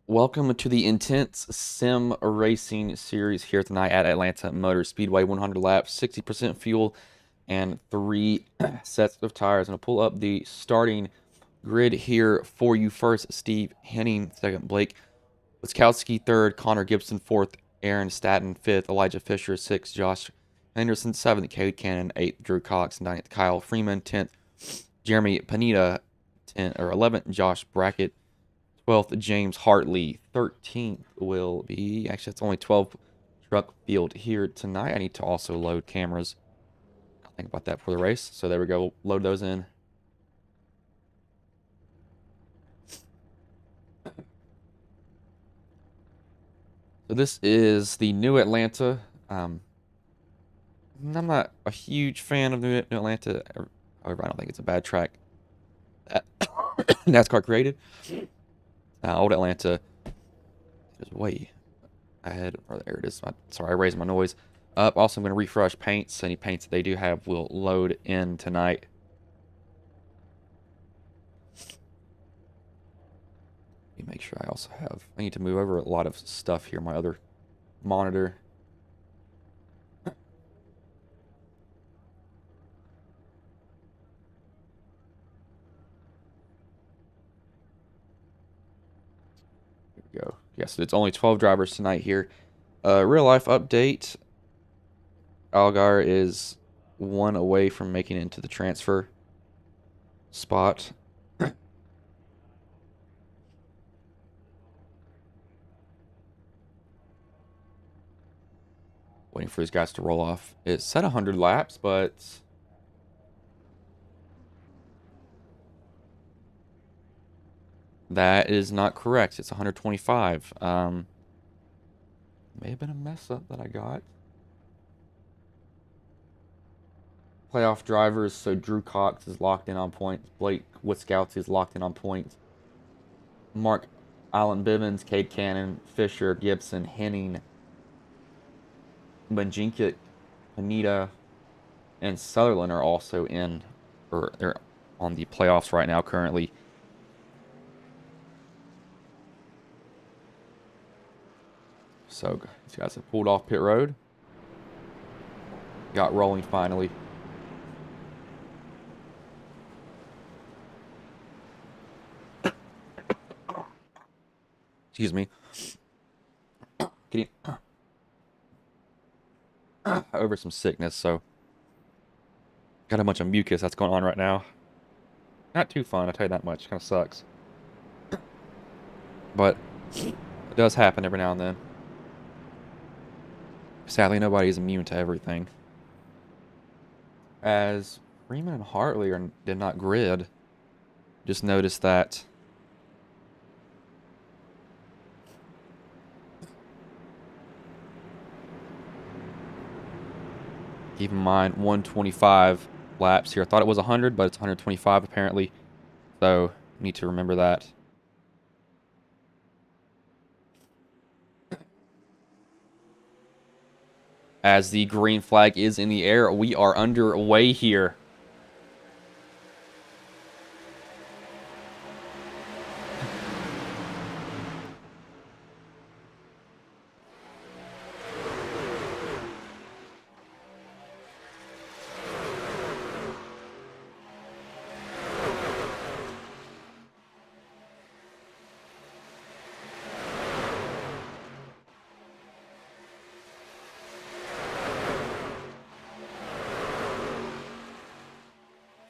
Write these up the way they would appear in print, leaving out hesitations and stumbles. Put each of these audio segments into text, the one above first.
Welcome to the intense sim racing series here tonight at Atlanta Motor Speedway. 100 laps, 60% fuel, and 3 sets of tires. I'm going to pull up the starting grid here for you. First, Steve Henning. Second, Blake Wiskowski. Third, Connor Gibson. Fourth, Aaron Staton. Fifth, Elijah Fisher. Sixth, Josh Henderson. Seventh, Cade Cannon. Eighth, Drew Cox. Ninth, Kyle Freeman. 10th, Jeremy Panetta. 11th, Josh Brackett. 12th, James Hartley. 13th will be, actually, it's only 12 truck field here tonight. I need to also load cameras. I'll think about that for the race. So there we go. Load those in. So this is the New Atlanta. I'm not a huge fan of New Atlanta. However, I don't think it's a bad track that NASCAR created. Old Atlanta is way ahead. Or there it is. Sorry, I raised my noise up. Also, I'm going to refresh paints. Any paints that they do have will load in tonight. Let me make sure I also have... I need to move over a lot of stuff here. My other monitor. Go. Yes, it's only 12 drivers tonight here. Real life update. Algar is 1 away from making it into the transfer spot. Waiting for these guys to roll off. It said 100 laps, but that is not correct. It's 125. May have been a mess up that I got. Playoff drivers, so Drew Cox is locked in on points. Blake Wiskowski is locked in on points. Mark Allen Bivens, Cade Cannon, Fisher, Gibson, Henning, Banjinkic, Panetta, and Sutherland are also in, or they're on the playoffs right now currently. So these guys have pulled off pit road. Got rolling finally. Excuse me. Getting over some sickness, so got a bunch of mucus that's going on right now. Not too fun, I'll tell you that much. Kind of sucks. But it does happen every now and then. Sadly, nobody's immune to everything. As Freeman and Hartley did not grid, just noticed that keep in mind 125 laps here. I thought it was 100, but it's 125 apparently. So need to remember that. As the green flag is in the air, we are underway here.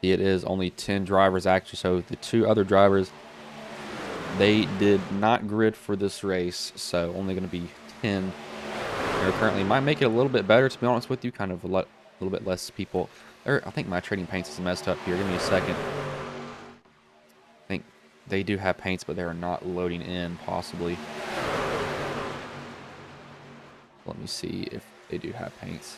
It is only 10 drivers actually, so the 2 other drivers, they did not grid for this race, so only going to be 10 here currently. Might make it a little bit better, to be honest with you, kind of a little bit less people. I think my trading paints is messed up here. Give me a second. I think they do have paints, but they are not loading in, possibly. Let me see if they do have paints.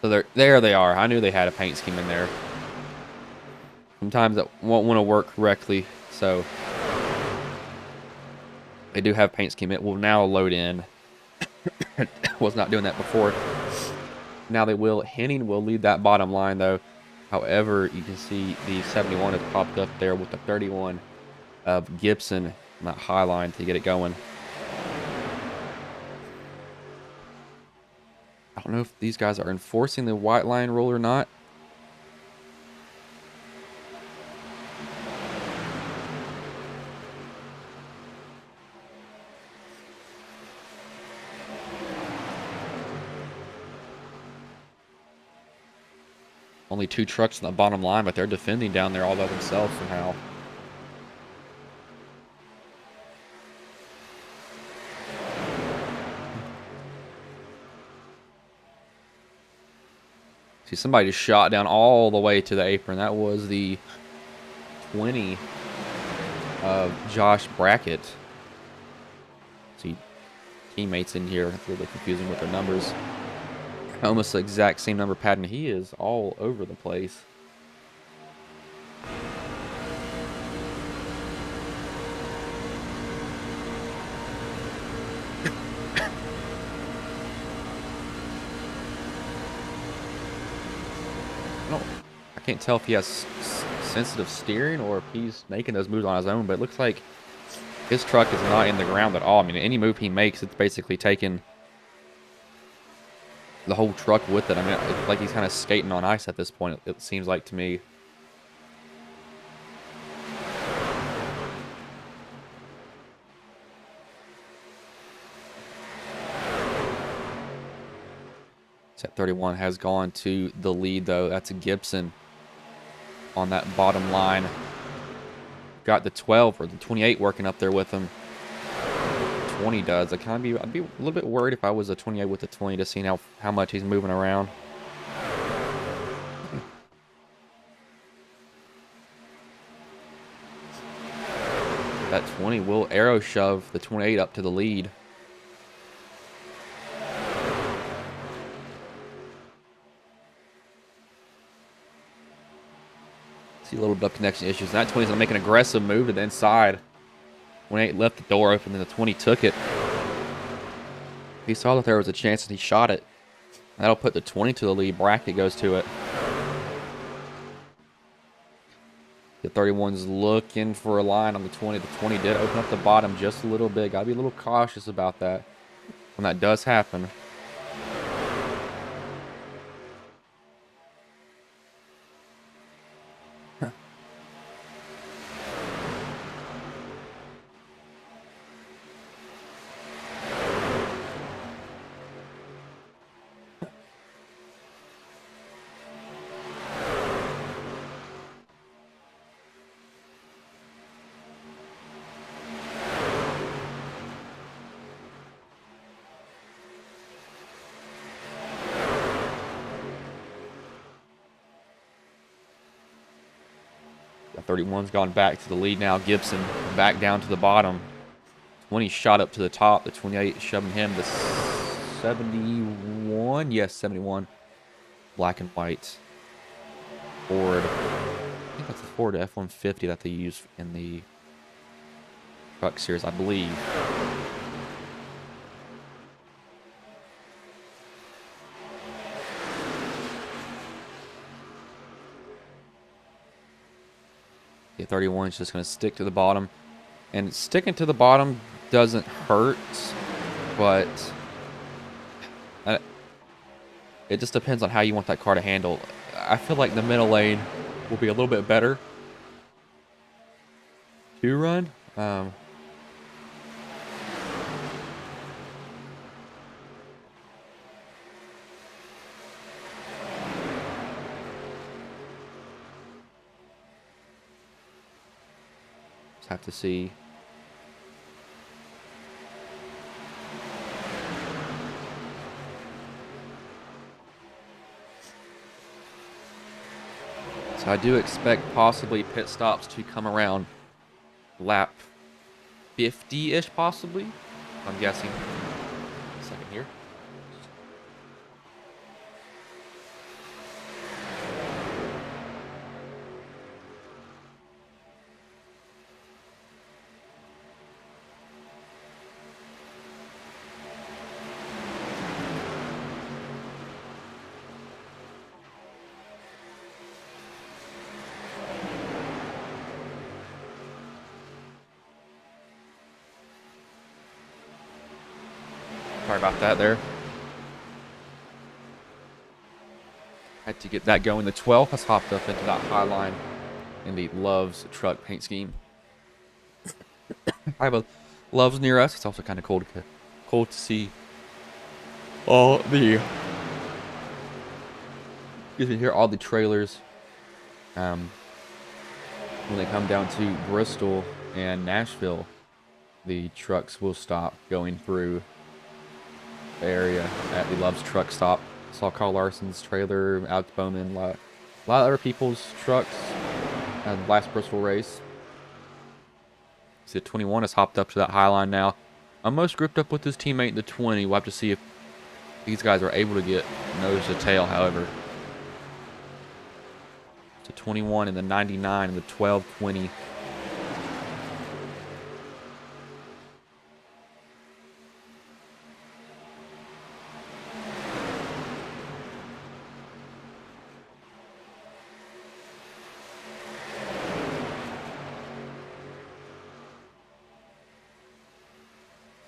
So there they are. I knew they had a paint scheme in there. Sometimes it won't want to work correctly, so they do have paint scheme. It will now load in. It was not doing that before. Now they will. Henning will lead that bottom line, though. However, you can see the 71 has popped up there with the 31 of Gibson on that high line to get it going. I don't know if these guys are enforcing the white line rule or not. Only 2 trucks on the bottom line, but they're defending down there all by themselves somehow. See, somebody just shot down all the way to the apron. That was the 20 of Josh Brackett. See, teammates in here. It's a little bit confusing with their numbers. Almost the exact same number pattern. He is all over the place. I can't tell if he has sensitive steering or if he's making those moves on his own, but it looks like his truck is not in the ground at all. I mean, any move he makes, it's basically taking the whole truck with it. I mean, it's like he's kind of skating on ice at this point, it seems like to me. Set 31 has gone to the lead, though. That's a Gibson on that bottom line. Got the 12 or the 28 working up there with him. 20 does. I'd be a little bit worried if I was a 28 with the 20, just seeing how much he's moving around. That 20 will arrow shove the 28 up to the lead. See a little bit of connection issues. That 20 is going to make an aggressive move to the inside. 28 left the door open, and the 20 took it. He saw that there was a chance, and he shot it. That'll put the 20 to the lead. Brackett goes to it. The 31's looking for a line on the 20. The 20 did open up the bottom just a little bit. Got to be a little cautious about that when that does happen. The 31's gone back to the lead now. Gibson back down to the bottom. 20 shot up to the top. The 28 shoving him to 71. Yes, 71. Black and white Ford. I think that's the Ford F-150 that they use in the truck series, I believe. The 31 is just going to stick to the bottom. And sticking to the bottom doesn't hurt, but it just depends on how you want that car to handle. I feel like the middle lane will be a little bit better to run. Just have to see. So I do expect possibly pit stops to come around lap 50-ish, possibly. I'm guessing. A second here. Sorry about that there. Had to get that going. The 12 has hopped up into that high line in the Love's truck paint scheme. I have a Love's near us. It's also kind of cool to see all the, excuse me, hear all the trailers when they come down to Bristol and Nashville. The trucks will stop going through the area at the Love's truck stop. Saw Carl Larson's trailer, Alex Bowman, a lot of other people's trucks at the last Bristol race. See, the 21 has hopped up to that high line now. Almost grouped up with his teammate, the 20. We'll have to see if these guys are able to get nose to tail, however. The 21 and the 99 and the 12-20.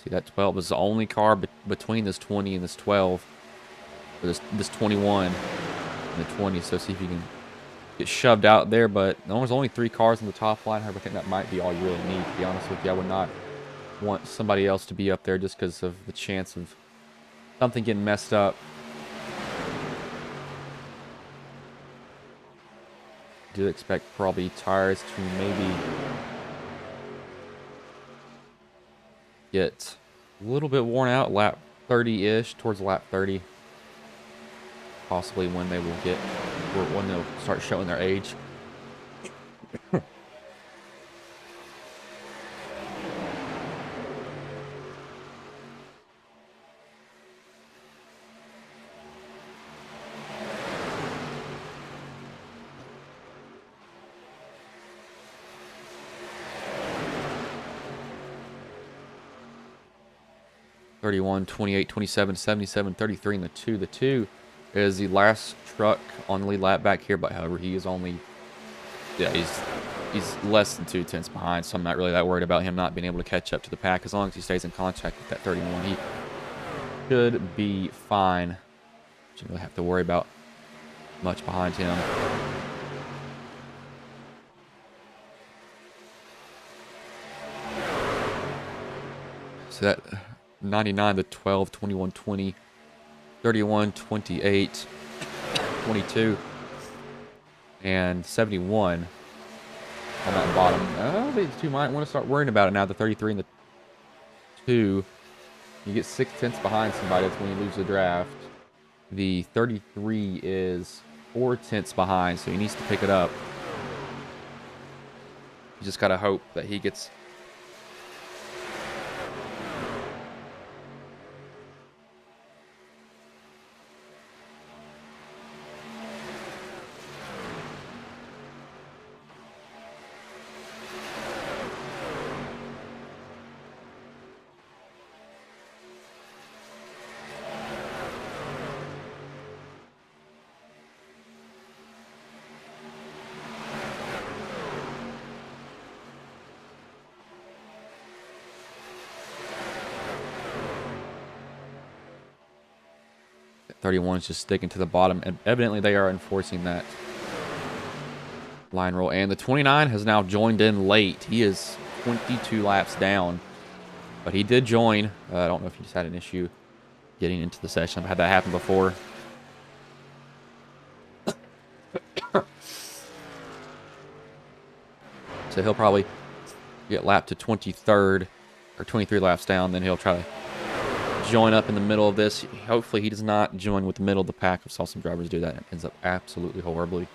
See, that 12 is the only car between this 20 and this 12. Or this 21 and the 20. So see if you can get shoved out there. But there's only 3 cars in the top line. However, I think that might be all you really need, to be honest with you. I would not want somebody else to be up there just because of the chance of something getting messed up. Do expect probably tires to maybe get a little bit worn out, lap 30-ish, towards lap 30. Possibly when they will get, or when they'll start showing their age. 31, 28, 27, 77, 33 in the 2. The 2 is the last truck on the lead lap back here, but however, he is only, yeah, he's less than 2 tenths behind, so I'm not really that worried about him not being able to catch up to the pack. As long as he stays in contact with that 31, he should be fine. Shouldn't really have to worry about much behind him. So that 99 to 12, 21, 20, 31, 28, 22, and 71 on that bottom. These two might want to start worrying about it now. The 33 and the 2. You get 6 tenths behind somebody. That's when you lose the draft. The 33 is 4 tenths behind, so he needs to pick it up. You just got to hope that he gets... .31 is just sticking to the bottom, and evidently they are enforcing that line roll. And the 29 has now joined in late. He is 22 laps down, but he did join. I don't know if he just had an issue getting into the session. I've had that happen before. So he'll probably get lapped to 23rd or 23 laps down. Then he'll try to join up in the middle of this. Hopefully he does not join with the middle of the pack. I saw some drivers do that, and it ends up absolutely horribly.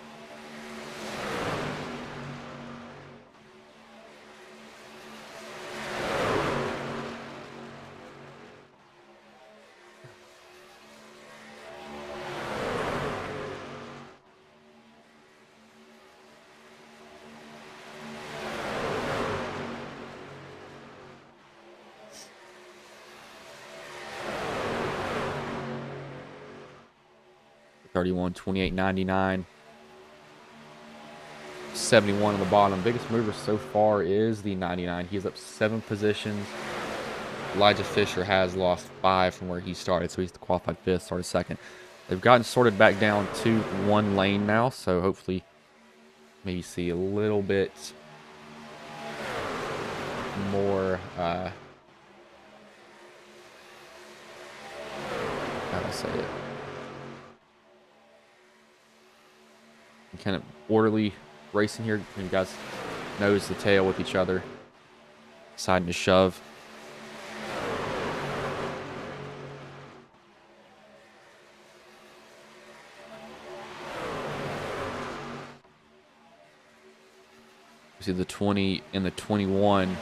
.31, 28, 99, 71 on the bottom. Biggest mover so far is the 99. He's up 7 positions. Elijah Fisher has lost 5 from where he started, so he's qualified 5th, started 2nd. They've gotten sorted back down to 1 lane now, so hopefully maybe see a little bit more, how do I say it? Kind of orderly racing here. You guys nose to tail with each other, deciding to shove. You see the 20 and the 21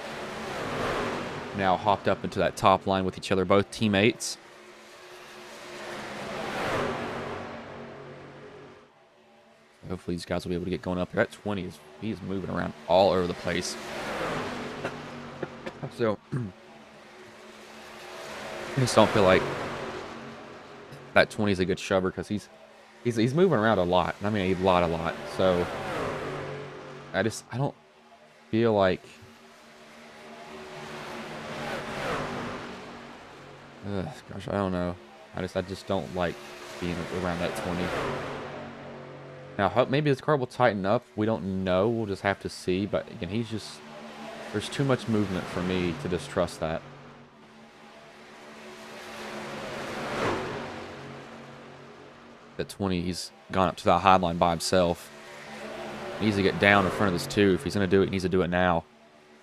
now hopped up into that top line with each other, both teammates. Hopefully these guys will be able to get going up. That 20 he's moving around all over the place. So I just don't feel like that 20 is a good shover because he's moving around a lot. I mean a lot. So I don't feel like gosh, I don't know. I just don't like being around that 20. Now, maybe his car will tighten up. We don't know. We'll just have to see. But again, there's too much movement for me to distrust that. That 20, he's gone up to the high line by himself. He needs to get down in front of this 2. If he's going to do it, he needs to do it now.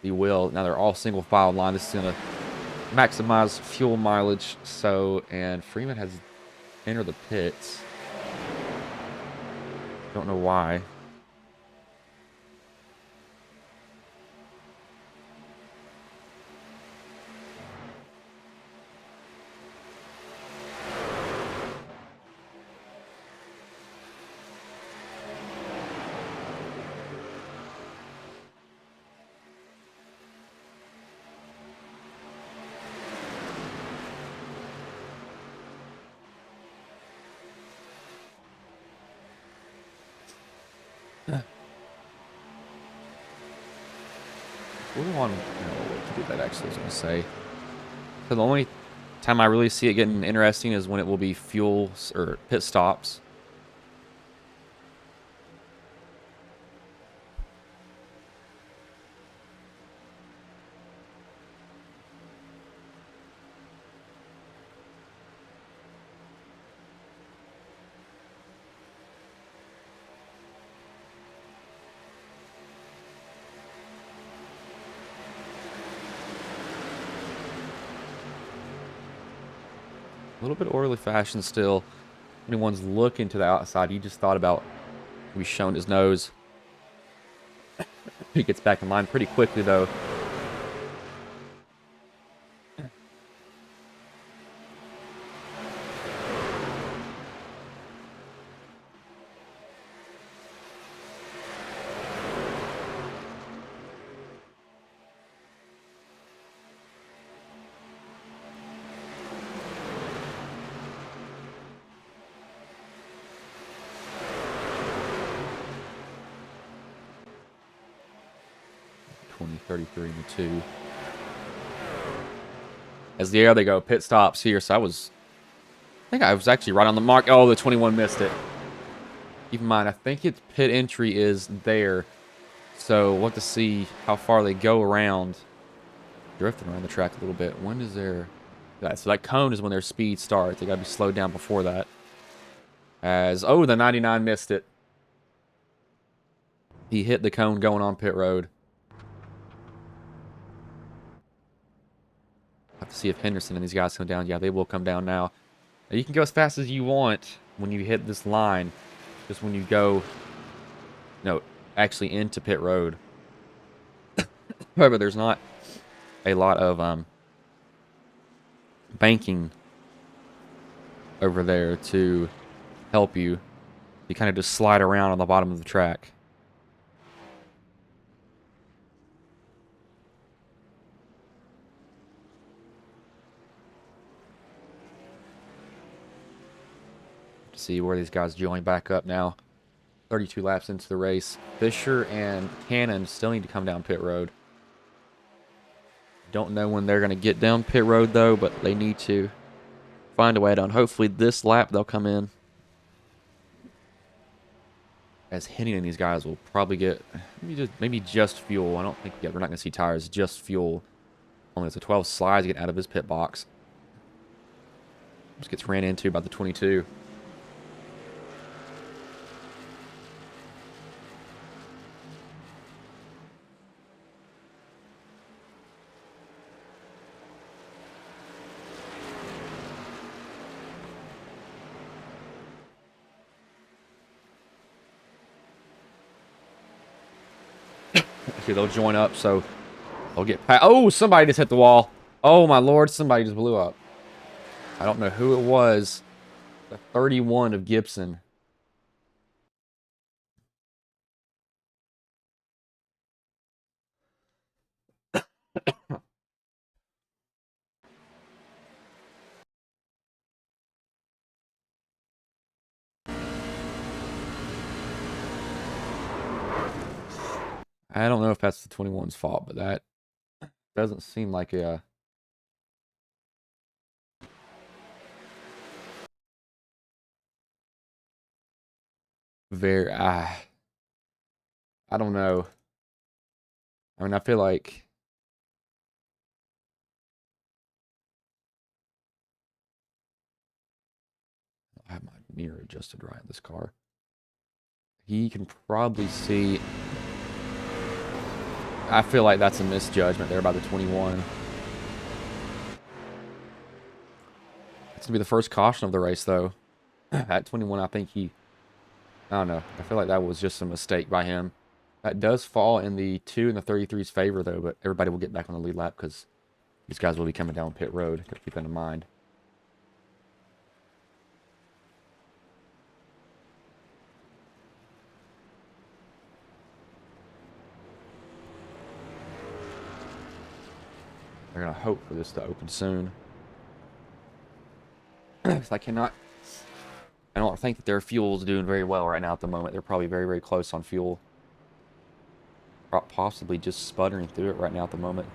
He will. Now they're all single file line. This is going to maximize fuel mileage. And Freeman has entered the pits. Don't know why. We're on to do that actually, I was going to say. So the only time I really see it getting interesting is when it will be fuel or pit stops. A little bit orderly fashion still. Anyone's looking to the outside, he just thought about maybe showing his nose. He gets back in line pretty quickly though. .33 and 2. As there they go, pit stops here. So I think I was actually right on the mark. Oh, the 21 missed it. Keep in mind, I think its pit entry is there. So we'll have to see how far they go around. Drifting around the track a little bit. When is there... So that cone is when their speed starts. They got to be slowed down before that. Oh, the 99 missed it. He hit the cone going on pit road. Have to see if Henderson and these guys come down. Yeah, they will come down now. Now you can go as fast as you want when you hit this line. Just when you go, actually into pit road. However, there's not a lot of banking over there to help you. You kind of just slide around on the bottom of the track. See where these guys join back up now. 32 laps into the race. Fisher and Cannon still need to come down pit road. Don't know when they're going to get down pit road, though, but they need to find a way down. Hopefully this lap they'll come in. As Henning and these guys will probably get maybe just fuel. I don't think we're not going to see tires, just fuel. Only it's a 12 slides to get out of his pit box. Just gets ran into by the 22. Okay, they'll join up, so they'll get past. Oh, somebody just hit the wall. Oh, my Lord, somebody just blew up. I don't know who it was. The 31 of Gibson. I don't know if that's the 21's fault, but that doesn't seem like a... very... I don't know. I mean, I feel like... I have my mirror adjusted right in this car. He can probably see... I feel like that's a misjudgment there by the 21. It's going to be the first caution of the race, though. At 21, I think he... I don't know. I feel like that was just a mistake by him. That does fall in the 2 and the 33's favor, though, but everybody will get back on the lead lap because these guys will be coming down pit road. Got to keep that in mind. They're going to hope for this to open soon. Because I don't think that their fuel is doing very well right now at the moment. They're probably very, very close on fuel. Possibly just sputtering through it right now at the moment.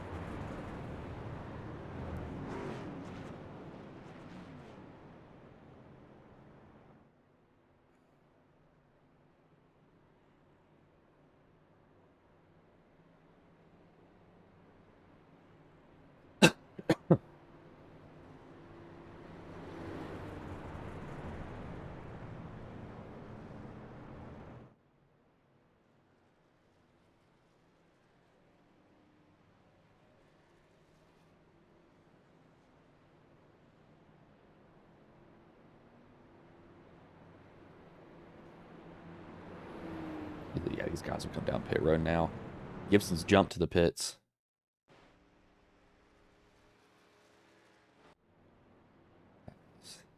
Yeah, these guys will come down pit road now. Gibson's jumped to the pits.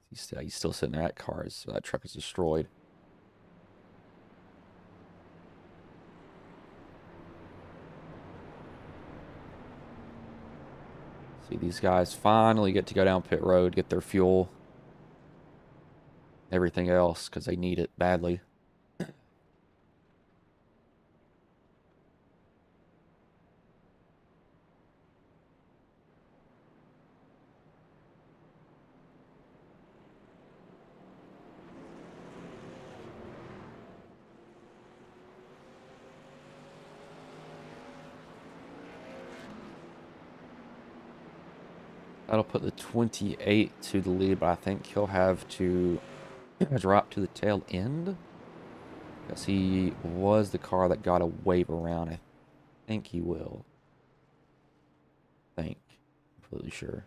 He's still sitting there. That truck is destroyed. See, these guys finally get to go down pit road, get their fuel, everything else, because they need it badly. That'll put the 28 to the lead, but I think he'll have to drop to the tail end. Because he was the car that got a wave around. I think he will. Completely sure.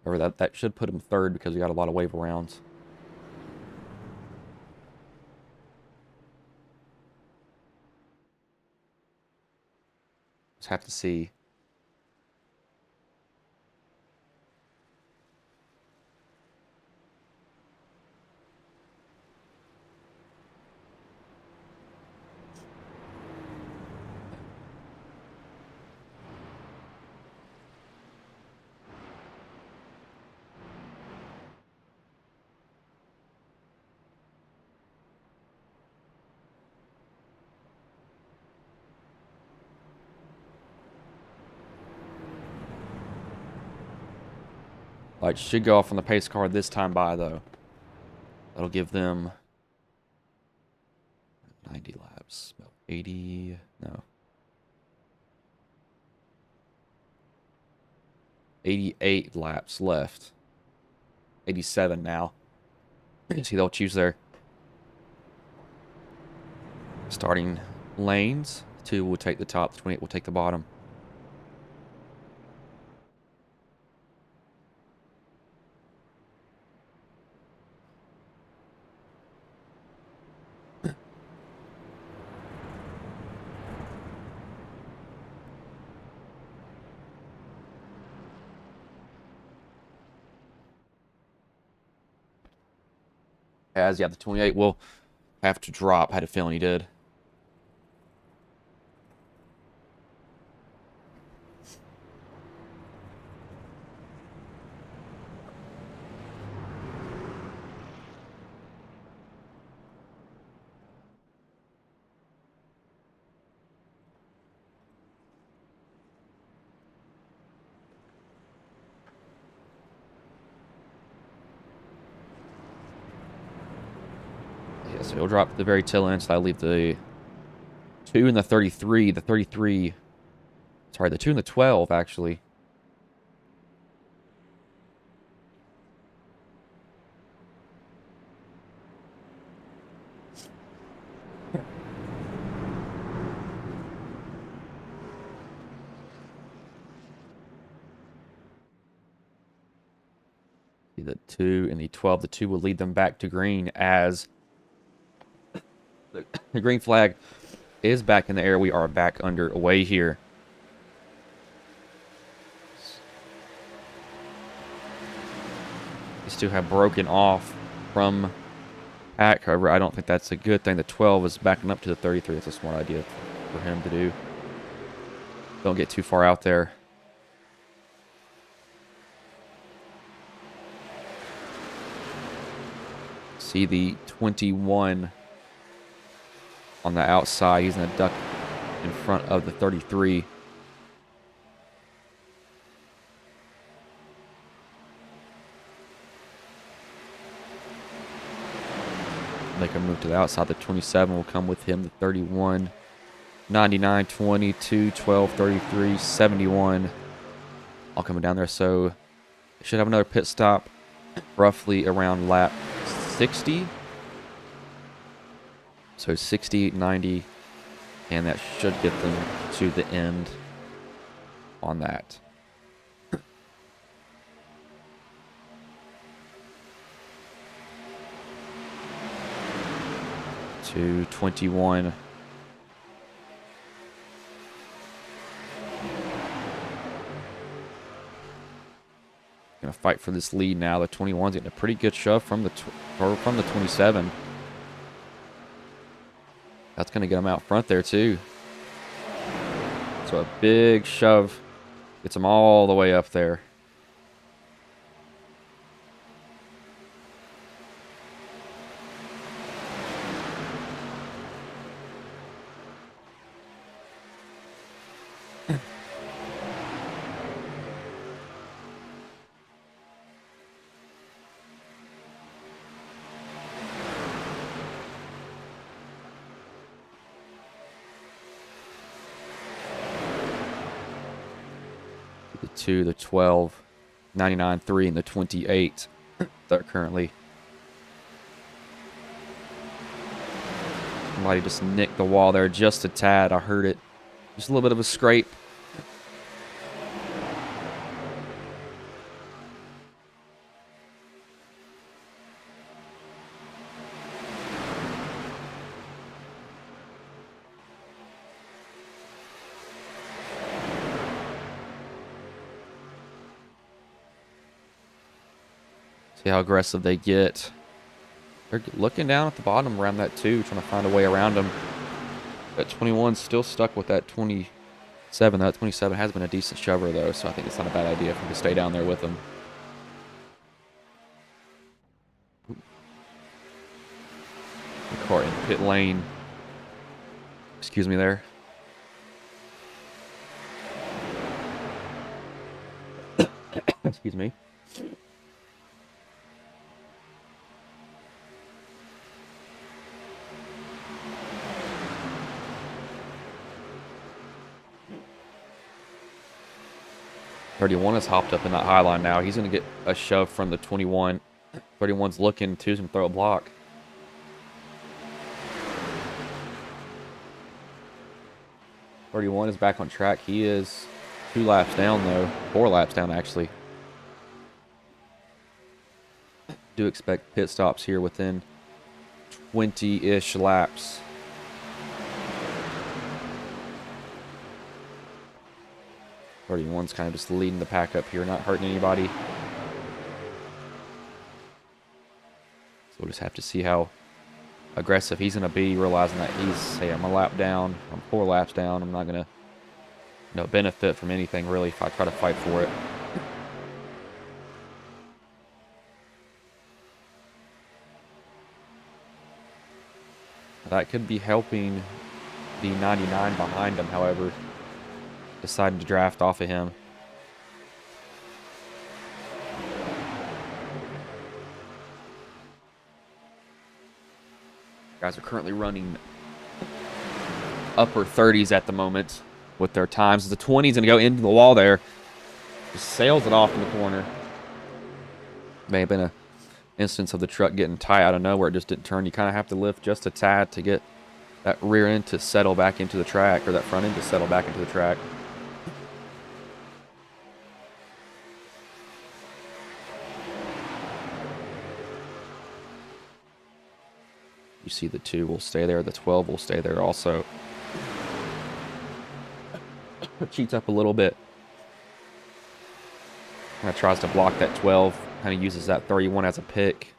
Or that should put him third because we got a lot of wave arounds. Just have to see. Lights should go off on the pace car this time by, though. That'll give them 90 laps. About 80, no. 88 laps left. 87 now. See, they'll choose their starting lanes. 2 will take the top, 28 will take the bottom. As yeah, the 28 will have to drop. I had a feeling he did. Yeah, so he'll drop at the very tail end, so I leave the 2 and the 33. The 33, sorry, the 2 and the 12, actually. The 2 and the 12. The 2 will lead them back to green as the green flag is back in the air. We are back underway here. These 2 have broken off from pack. However, I don't think that's a good thing. The 12 is backing up to the 33. That's a smart idea for him to do. Don't get too far out there. See the 21 on the outside. He's going to duck in front of the 33. Make him move to the outside. The 27 will come with him. The 31, 99, 22, 12, 33, 71. All coming down there. So they should have another pit stop roughly around lap 60. So 60, 90, and that should get them to the end on that. To 21. Gonna fight for this lead now. The 21's getting a pretty good shove from the 27. That's gonna get him out front there too. So a big shove gets him all the way up there. The 2, the 12, 99, 3, and the 28 that are currently. Somebody just nicked the wall there just a tad. I heard it. Just a little bit of a scrape. See how aggressive they get. They're looking down at the bottom around that 2, trying to find a way around them. That 21's still stuck with that 27. That 27 has been a decent shover, though, so I think it's not a bad idea for him to stay down there with them. The car in pit lane. Excuse me there. Excuse me. 31 has hopped up in that high line now. He's going to get a shove from the 21. 31's looking to throw a block. 31 is back on track. He is 2 laps down, though. 4 laps down, actually. Do expect pit stops here within 20-ish laps. Thirty-one's kind of just leading the pack up here, not hurting anybody. So we'll just have to see how aggressive he's going to be, realizing that he's, hey, I'm a lap down, I'm 4 laps down, I'm not going to benefit from anything really if I try to fight for it. That could be helping the 99 behind him, however, deciding to draft off of him. Guys are currently running upper 30s at the moment with their times. The 20's going to go into the wall there. Just sails it off in the corner. May have been an instance of the truck getting tight out of nowhere. It just didn't turn. You kind of have to lift just a tad to get that rear end to settle back into the track, or that front end to settle back into the track. You see the 2 will stay there. The 12 will stay there also. Cheats up a little bit. Kind of tries to block that 12. Kind of uses that 31 as a pick.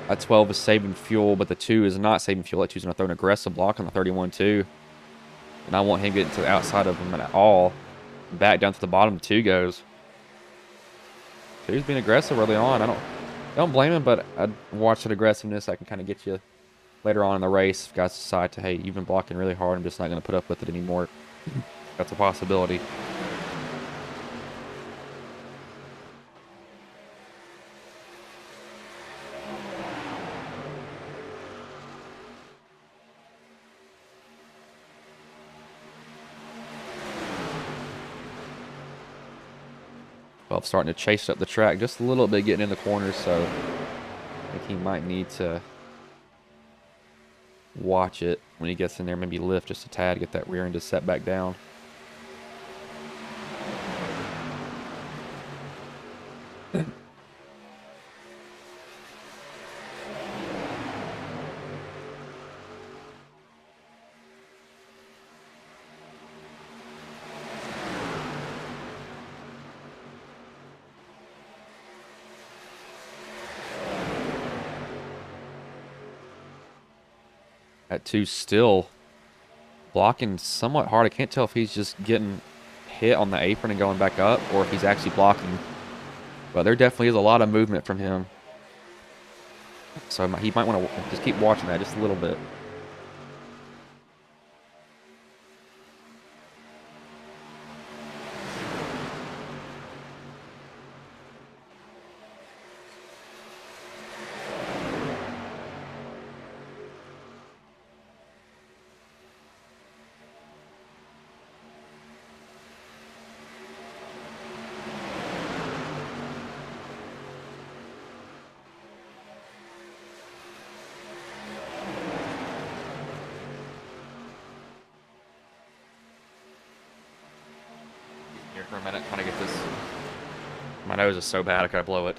That 12 is saving fuel, but the 2 is not saving fuel. That 2's going to throw an aggressive block on the 31 too. And I want him getting to the outside of him at all. Back down to the bottom, the 2 goes. 2's being aggressive early on. I don't blame him, but I'd watch that aggressiveness. I can kind of get you later on in the race. If guys decide to, hey, you've been blocking really hard, I'm just not going to put up with it anymore. That's a possibility. Starting to chase up the track just a little bit, getting in the corners, so I think he might need to watch it when he gets in there, maybe lift just a tad, get that rear end to set back down. That 2 still blocking somewhat hard. I can't tell if he's just getting hit on the apron and going back up, or if he's actually blocking. But there definitely is a lot of movement from him. So he might want to just keep watching that just a little bit. Here for a minute, trying to get this. My nose is so bad I gotta blow it.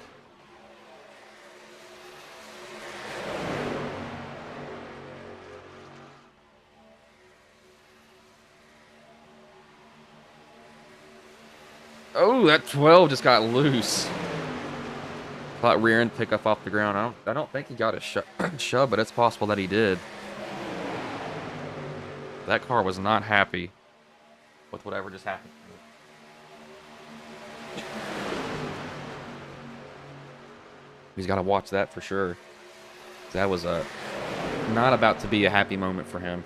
Oh, that 12 just got loose. Thought rear end pick up off the ground. I don't think he got a shove, but it's possible that he did. That car was not happy with whatever just happened. He's got to watch that for sure. That was not about to be a happy moment for him.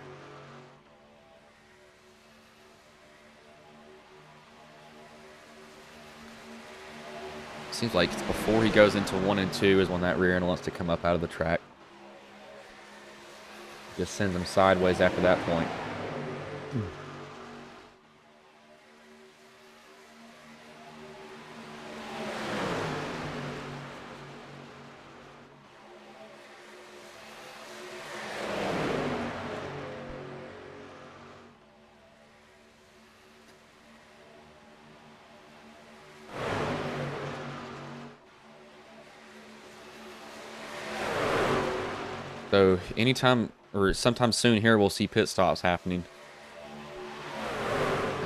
Seems like before he goes into 1 and 2 is when that rear end wants to come up out of the track. Just sends him sideways after that point. So anytime or sometime soon here, we'll see pit stops happening.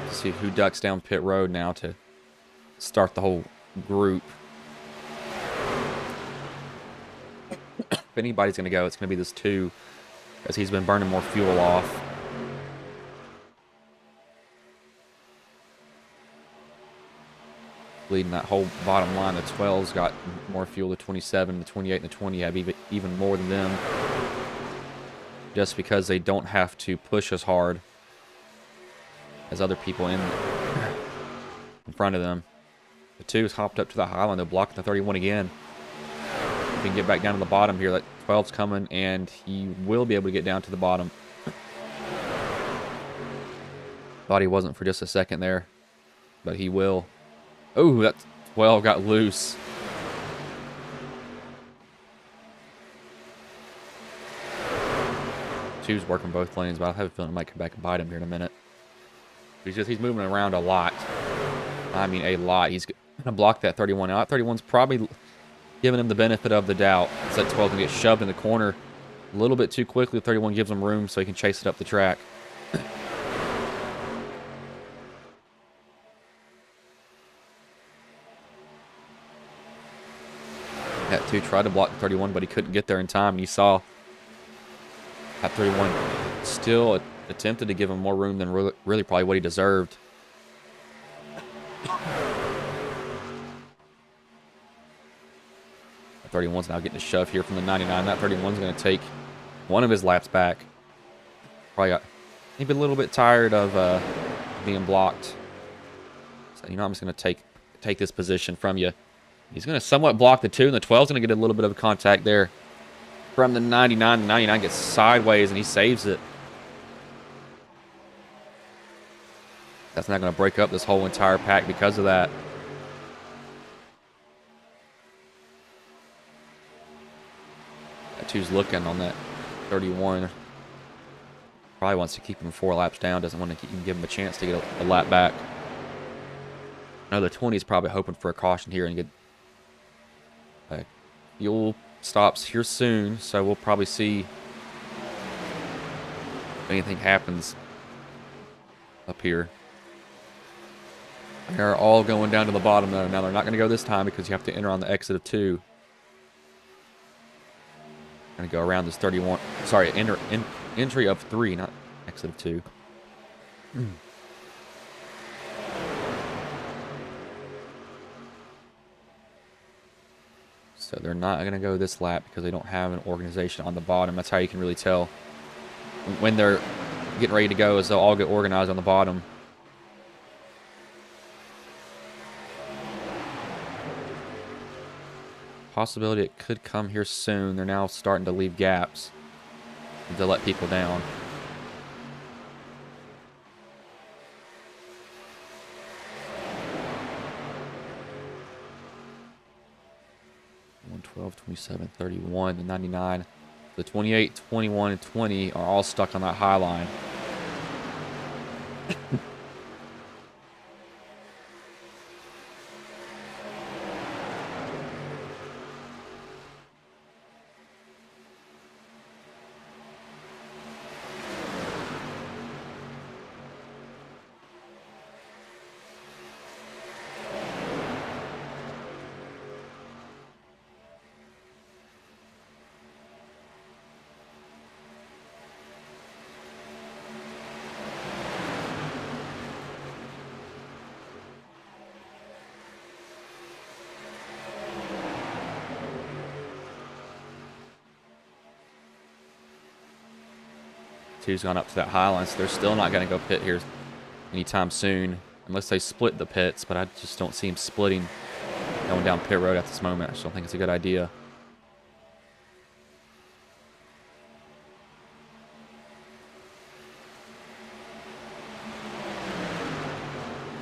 Let's see who ducks down pit road now to start the whole group. If anybody's going to go, it's going to be this 2, as he's been burning more fuel off. Leading that whole bottom line, the 12's got more fuel, the 27, the 28, and the 20 have even more than them. Just because they don't have to push as hard as other people in front of them. The 2's hopped up to the high line. They're blocking the 31 again. He can get back down to the bottom here. That 12's coming, and he will be able to get down to the bottom. Thought he wasn't for just a second there, but he will. Oh, that 12 got loose. Two's working both lanes, but I have a feeling it might come back and bite him here in a minute. He's moving around a lot. I mean, a lot. He's going to block that 31 out. 31's probably giving him the benefit of the doubt. So that 12 can get shoved in the corner a little bit too quickly. 31 gives him room so he can chase it up the track. That 2 tried to block the 31, but he couldn't get there in time. And you saw that 31 still attempted to give him more room than really probably what he deserved. That 31's now getting a shove here from the 99. That 31's going to take one of his laps back. Probably got maybe a little bit tired of being blocked. So, you know, I'm just going to take this position from you. He's going to somewhat block the 2, and the 12's going to get a little bit of contact there from the 99. The 99 gets sideways, and he saves it. That's not going to break up this whole entire pack because of that. That 2's looking on that 31. Probably wants to keep him 4 laps down. Doesn't want to give him a chance to get a lap back. I know the 20 is probably hoping for a caution here and get fuel stops here soon, so we'll probably see if anything happens up here. They're all going down to the bottom though. Now they're not going to go this time because you have to enter on the exit of 2. Going to go around this 31. Sorry, entry of 3, not exit of 2. So they're not going to go this lap because they don't have an organization on the bottom. That's how you can really tell when they're getting ready to go, is they'll all get organized on the bottom. Possibility it could come here soon. They're now starting to leave gaps to let people down. $112, 27, 31, the 99. The 28, 21, and 20 are all stuck on that high line. Two's gone up to that high line, so they're still not going to go pit here anytime soon, unless they split the pits, but I just don't see him splitting going down pit road at this moment. I just don't think it's a good idea.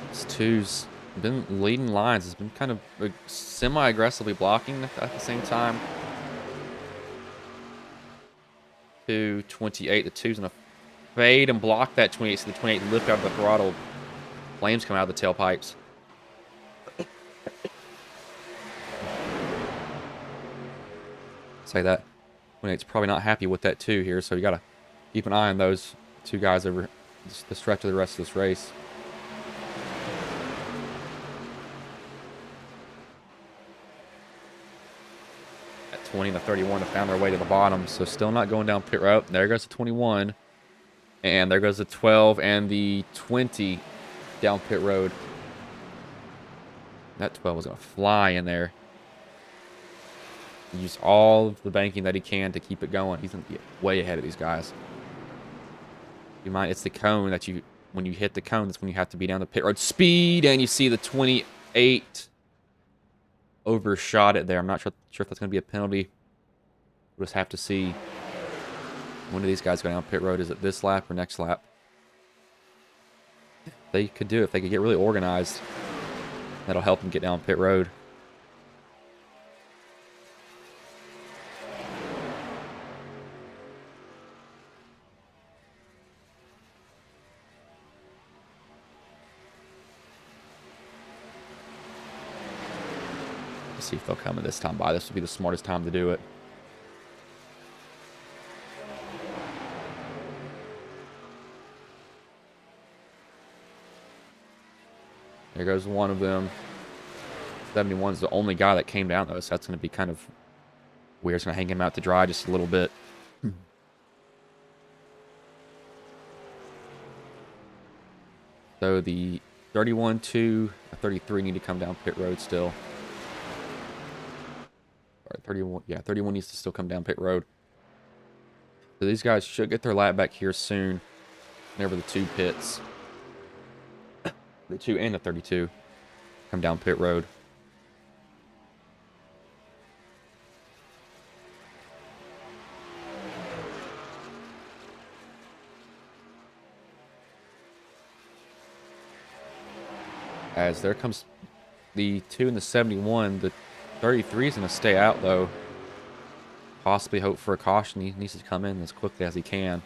This 2's been leading lines. It's been kind of semi-aggressively blocking at the same time. 228. The 2's gonna fade and block that 28. So the 28 lift out of the throttle. Flames come out of the tailpipes. Say that 28's probably not happy with that 2 here, so you gotta keep an eye on those 2 guys over the stretch of the rest of this race. At 20 and the 31 have found their way to the bottom, so still not going down pit road. There goes the 21, and there goes the 12 and the 20 down pit road. That 12 was gonna fly in there. Use all of the banking that he can to keep it going. He's going to be way ahead of these guys. You might, it's the cone that when you hit the cone, that's when you have to be down the pit road speed, and you see the 28 overshot it there. I'm not sure if that's going to be a penalty. We'll just have to see. When do these guys go down pit road? Is it this lap or next lap? They could do it. If they could get really organized, that'll help them get down pit road. See if they'll come in this time by. This will be the smartest time to do it. There goes one of them. 71's the only guy that came down, though, so that's going to be kind of weird. It's going to hang him out to dry just a little bit. So the 31, 2, 33 need to come down pit road still. 31, yeah, 31 needs to still come down pit road. So these guys should get their lap back here soon. Whenever the 2 pits. The 2 and the 32 come down pit road. As there comes the 2 and the 71, the 33 is going to stay out, though. Possibly hope for a caution. He needs to come in as quickly as he can.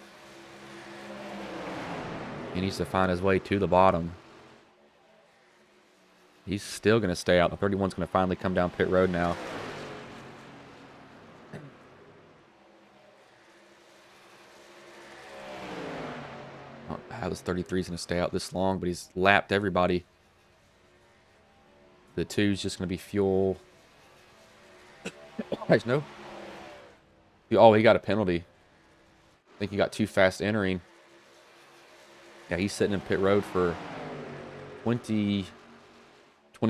He needs to find his way to the bottom. He's still going to stay out. The 31's going to finally come down pit road now. I don't know how this 33 is going to stay out this long, but he's lapped everybody. The 2's just going to be fuel. No. Oh, he got a penalty. I think he got too fast entering. Yeah, he's sitting in pit road for 20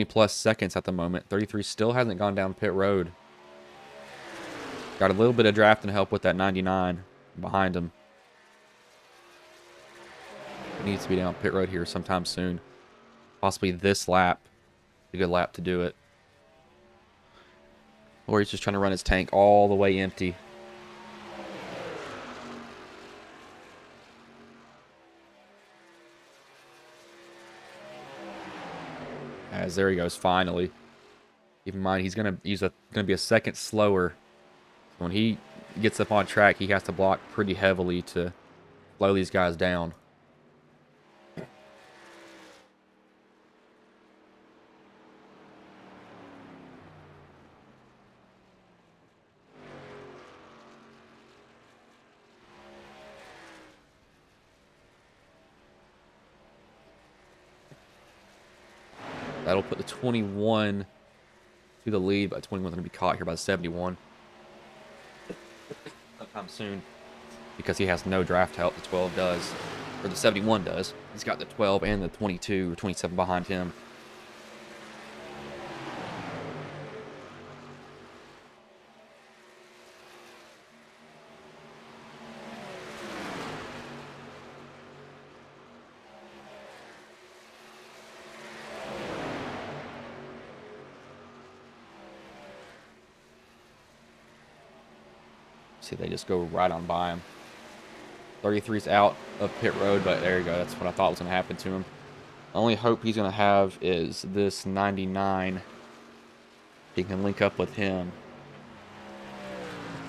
plus seconds at the moment. 33 still hasn't gone down pit road. Got a little bit of draft and help with that 99 behind him. He needs to be down pit road here sometime soon. Possibly this lap. A good lap to do it. Or he's just trying to run his tank all the way empty. As there he goes, finally. Keep in mind, he's gonna be a second slower. When he gets up on track, he has to block pretty heavily to slow these guys down. That'll put the 21 to the lead, but 21's going to be caught here by the 71. Sometime soon. Because he has no draft help, the 12 does. Or the 71 does. He's got the 12 and the 22 or 27 behind him. See, they just go right on by him. 33's out of pit road, but there you go. That's what I thought was going to happen to him. Only hope he's going to have is this 99. He can link up with him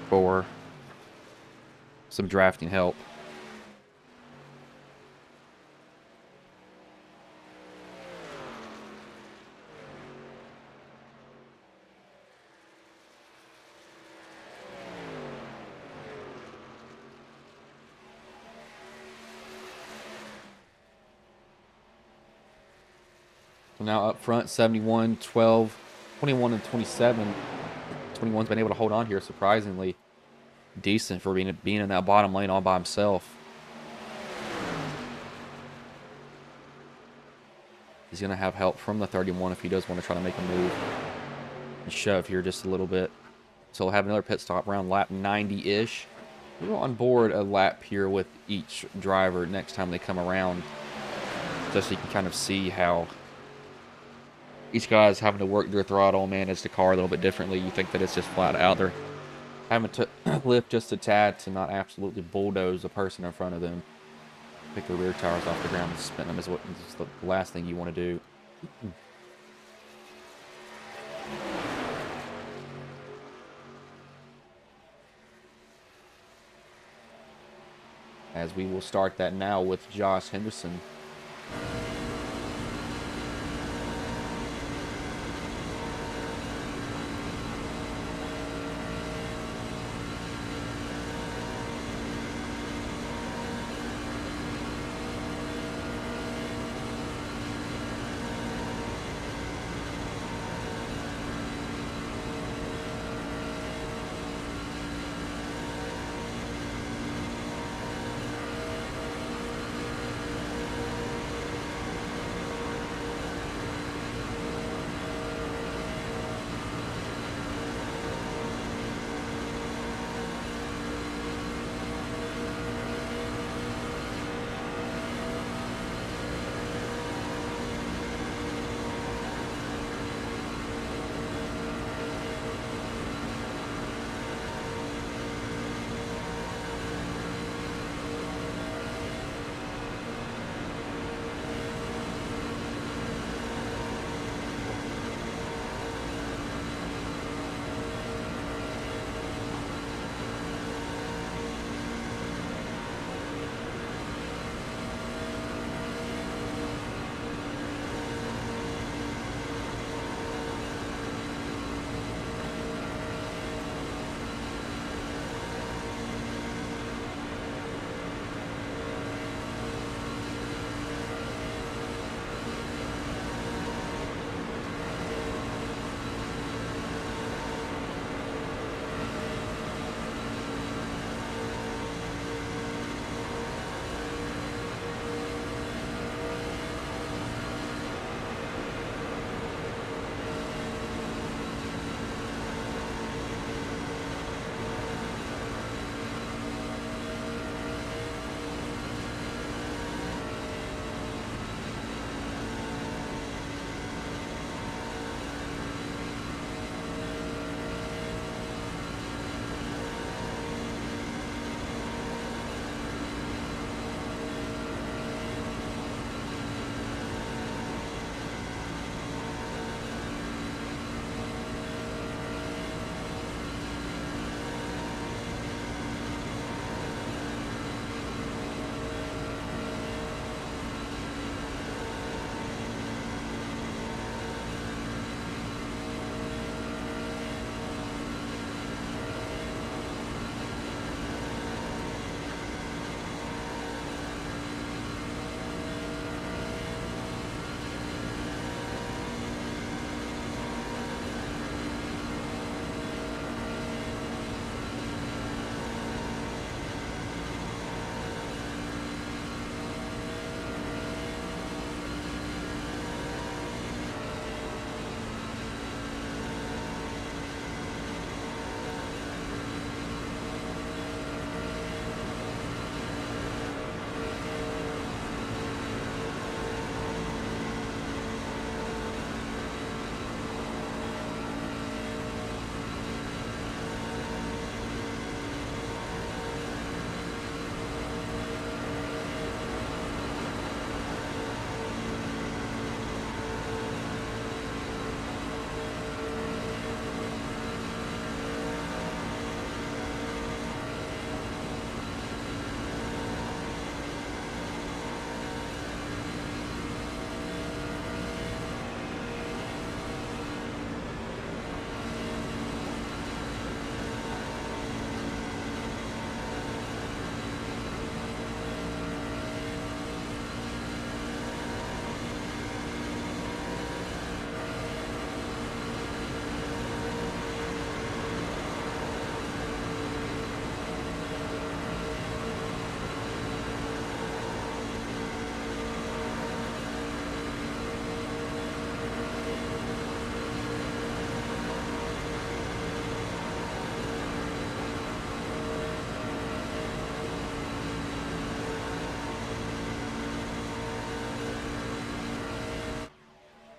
for some drafting help. So now up front, 71, 12, 21, and 27. 21's been able to hold on here surprisingly decent for being in that bottom lane all by himself. He's going to have help from the 31 if he does want to try to make a move and shove here just a little bit. So we'll have another pit stop around lap 90-ish. We're on board a lap here with each driver next time they come around, just so you can kind of see how each guy is having to work their throttle, manage the car a little bit differently. You think that it's just flat out. They're having to lift just a tad to not absolutely bulldoze the person in front of them. Pick their rear tires off the ground and spin them is the last thing you want to do. As we will start that now with Josh Henderson.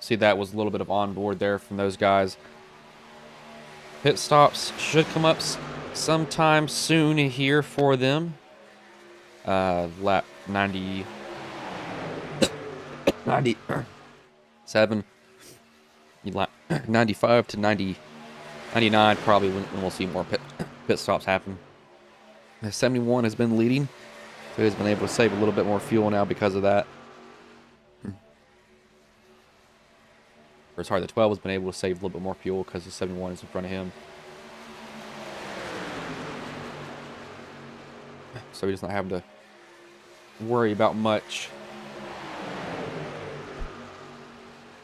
See, that was a little bit of onboard there from those guys. Pit stops should come up sometime soon here for them. Lap 90, 97, lap 95 to 90, 99 probably when we'll see more pit stops happen. 71 has been leading, so he's been able to save a little bit more fuel now because of that. Or sorry, the 12 has been able to save a little bit more fuel because the 71 is in front of him. So he does not have to worry about much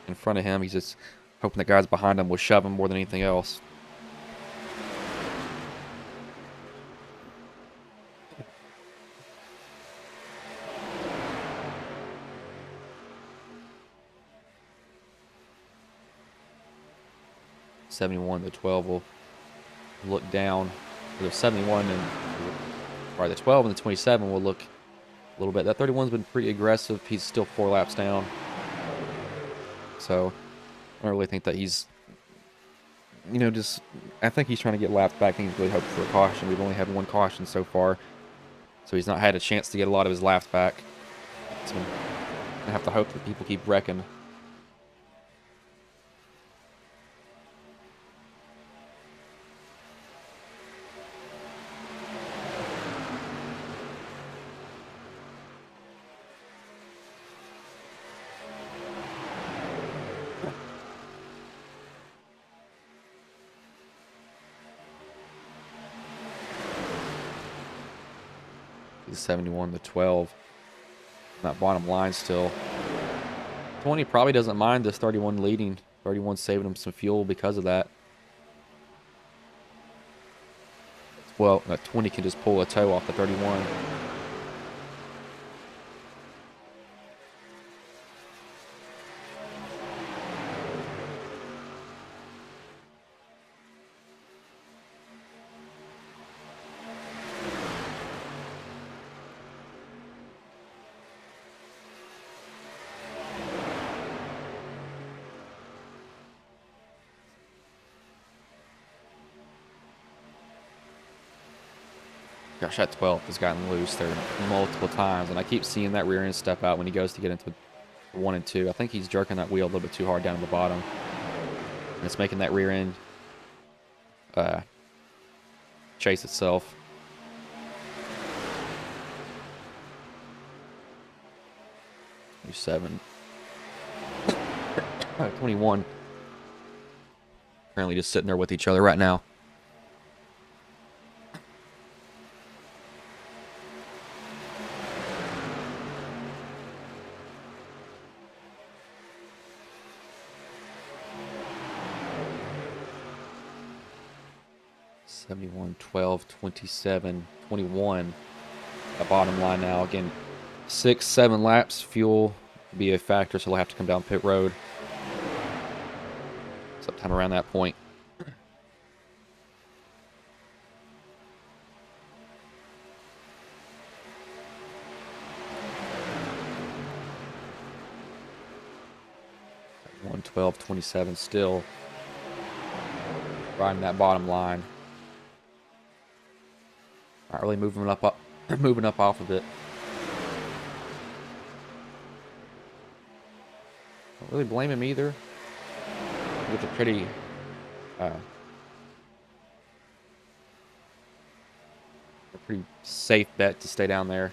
in front of him. He's just hoping the guys behind him will shove him more than anything else. The 12 will look down. The 71 and or the 12 and the 27 will look a little bit. That 31's been pretty aggressive. He's still 4 laps down. So I don't really think that he's, you know, just, I think he's trying to get laps back and he's really hoping for a caution. We've only had 1 caution so far, so he's not had a chance to get a lot of his laps back. So I have to hope that people keep wrecking. The 71, the 12, that bottom line still. 20 probably doesn't mind this 31 leading. 31 saving him some fuel because of that. Well, that 20 can just pull a toe off the 31. Gosh, that 12 has gotten loose there multiple times, and I keep seeing that rear end step out when he goes to get into 1 and 2. I think he's jerking that wheel a little bit too hard down at the bottom, and it's making that rear end chase itself. Seven. 21. Apparently just sitting there with each other right now. $71, 12, 27, 21. The bottom line now. Again, 6, 7 laps. Fuel will be a factor, so he'll have to come down pit road sometime around that point. One 12, 27 still riding that bottom line. Not really moving up moving up off of it. Don't really blame him either. It's a pretty safe bet to stay down there.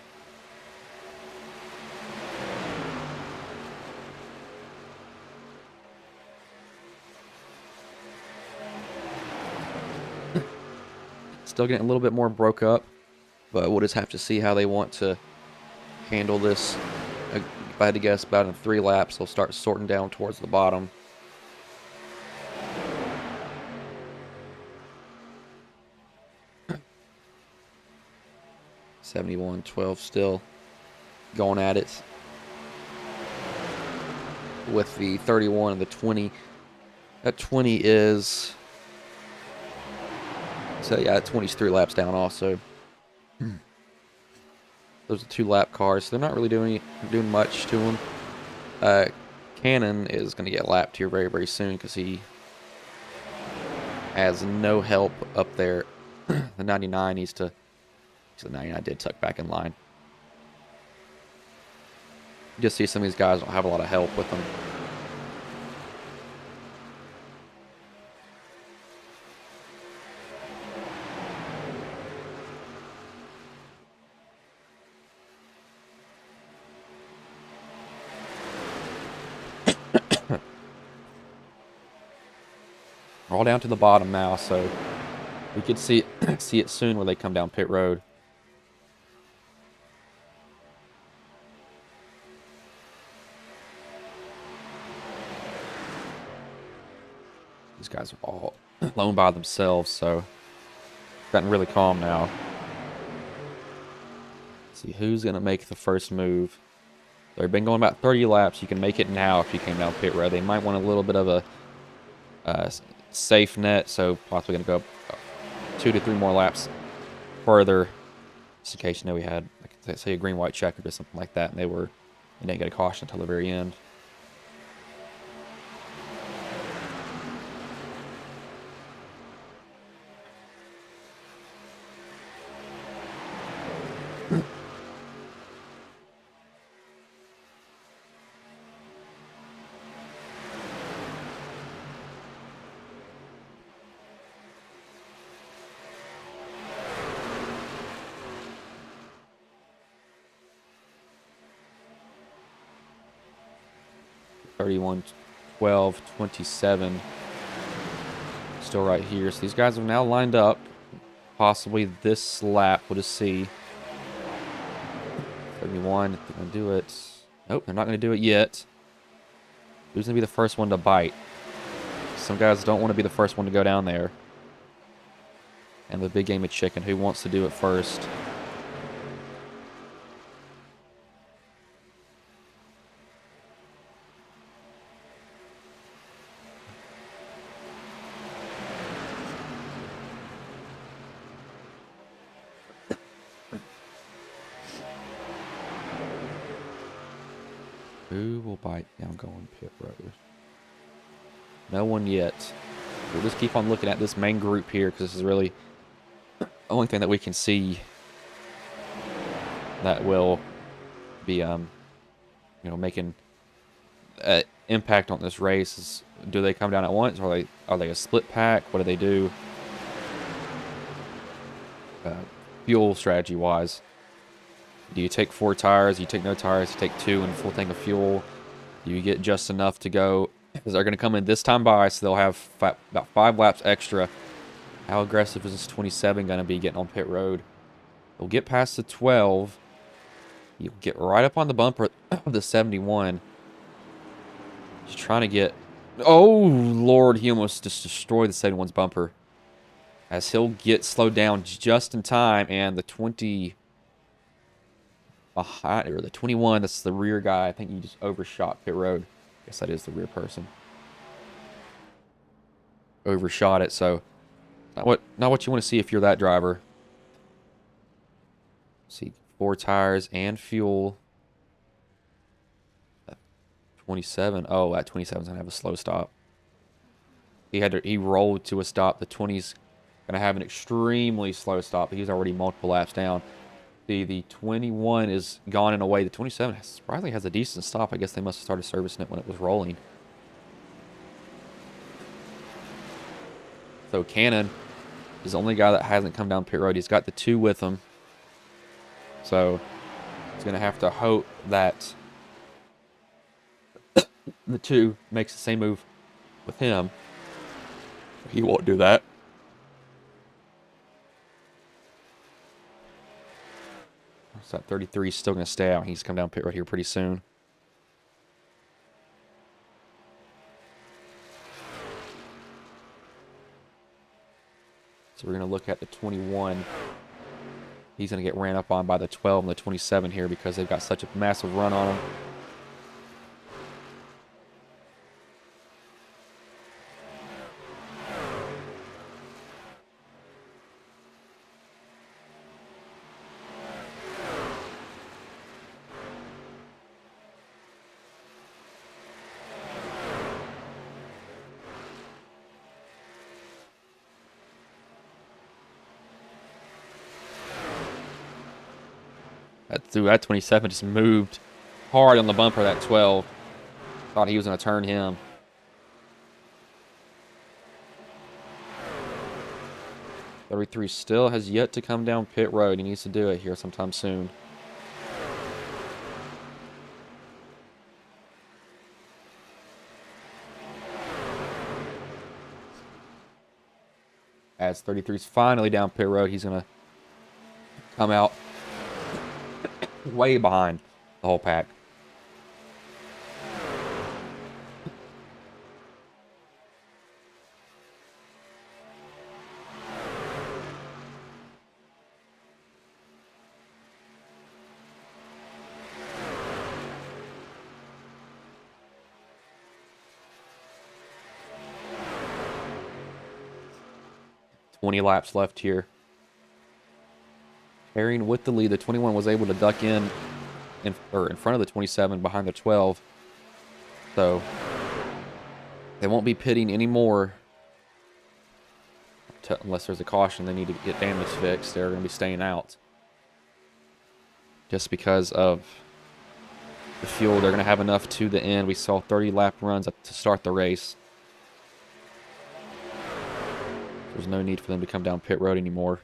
Still getting a little bit more broke up, but we'll just have to see how they want to handle this. If I had to guess, about in 3 laps, they'll start sorting down towards the bottom. $71, 12 still going at it with the 31 and the 20. That 20 is, so yeah, that 20's 3 laps down also. Those are 2 lap cars, so they're not really doing much to them. Cannon is going to get lapped here very, very soon because he has no help up there. The 99 needs to... The 99 did tuck back in line. You just see some of these guys don't have a lot of help with them. We're all down to the bottom now, so we could see it soon when they come down pit road. These guys are all alone by themselves, so it's gotten really calm now. Let's see who's going to make the first move. They've been going about 30 laps. You can make it now if you came down pit road. They might want a little bit of a safe net, so possibly going to go 2 to 3 more laps further. Just in case you know we had, like, say, a green-white checkered or something like that, and they didn't get a caution until the very end. (31, 12, 27). Still right here. So these guys are now lined up. Possibly this lap. We'll just see. 31. If they're going to do it. Nope, they're not going to do it yet. Who's going to be the first one to bite? Some guys don't want to be the first one to go down there. And the big game of chicken. Who wants to do it first? Who will bite down going pit road? No one yet. We'll just keep on looking at this main group here because this is really the only thing that we can see that will be, making an impact on this race. Is, do they come down at once, or are they a split pack? What do they do? Fuel strategy wise. Do you take 4 tires? Do you take no tires? Do you take 2 and full tank of fuel? Do you get just enough to go? Because they're going to come in this time by, so they'll have about 5 laps extra. How aggressive is this 27 going to be getting on pit road? They'll get past the 12. You'll get right up on the bumper of the 71. Just trying to get... Oh, Lord, he almost just destroyed the 71's bumper. As he'll get slowed down just in time, and the 20... behind, or the 21, that's the rear guy. I think he just overshot pit road. I guess that is the rear person. Overshot it, so not what you want to see if you're that driver. See, 4 tires and fuel. 27. Oh, that 27's gonna have a slow stop. He rolled to a stop. The 20's gonna have an extremely slow stop. He's already multiple laps down. The 21 is gone and away. The 27 surprisingly has a decent stop. I guess they must have started servicing it when it was rolling. So Cannon is the only guy that hasn't come down pit road. He's got the 2 with him. So he's going to have to hope that the 2 makes the same move with him. He won't do that. So that 33 is still going to stay out. He's come down pit road here pretty soon. So we're going to look at the 21. He's going to get ran up on by the 12 and the 27 here because they've got such a massive run on him. That 27 just moved hard on the bumper, that 12. Thought he was going to turn him. .33 still has yet to come down pit road. He needs to do it here sometime soon. As 33's finally down pit road, he's going to come out way behind the whole pack. Laps left here. Pairing with the lead, the 21 was able to duck in front of the 27 behind the 12. So they won't be pitting anymore unless there's a caution. They need to get damage fixed. They're going to be staying out just because of the fuel. They're going to have enough to the end. We saw 30 lap runs to start the race. There's no need for them to come down pit road anymore.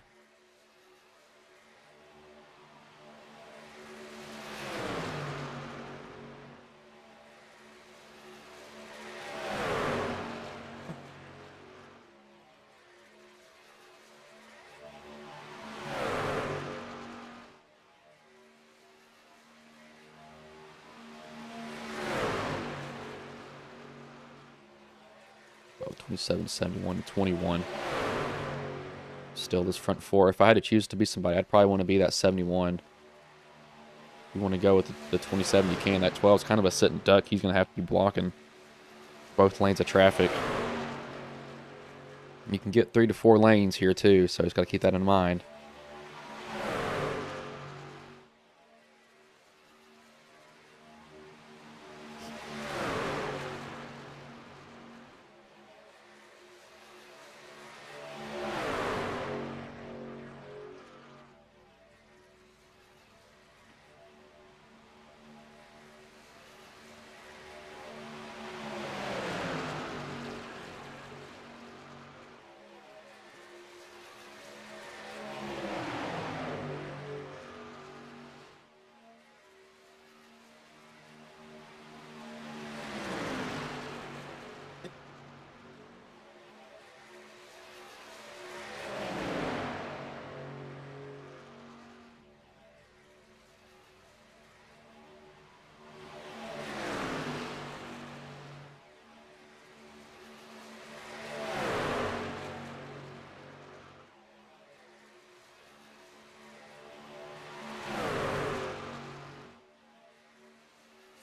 Oh, 27, 71, 21. Still this front four. If I had to choose to be somebody, I'd probably want to be that 71. If you want to go with the 27, you can. That 12 is kind of a sit and duck. He's going to have to be blocking both lanes of traffic. You can get 3 to 4 lanes here too, so just got to keep that in mind.